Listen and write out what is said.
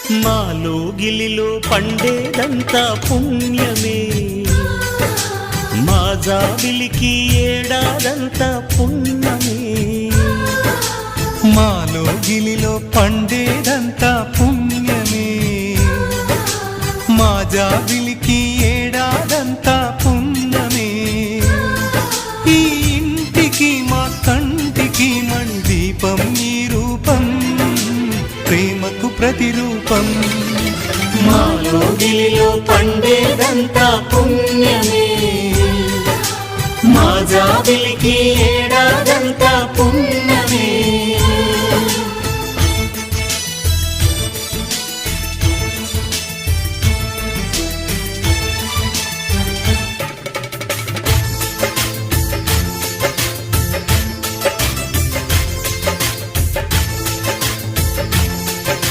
మాలో గిలిలో పండేదంతా పుణ్యమే, మా జాబిలికి ఏడాదంతా పుణ్యమే. మాలో గిలిలో పండేదంతా పుణ్యమే, మా జాబిలికి ఏడాదంతా పుణ్యమే. ఈ ఇంటికి మా కంటికి మందీపం ఈ రూపం, ప్రేమకు ప్రతిరూపం. మాలో గిలిలో పండేదంతా పుణ్యమే, మా జాబిలికి ఏడాదంతా పుణ్యమే.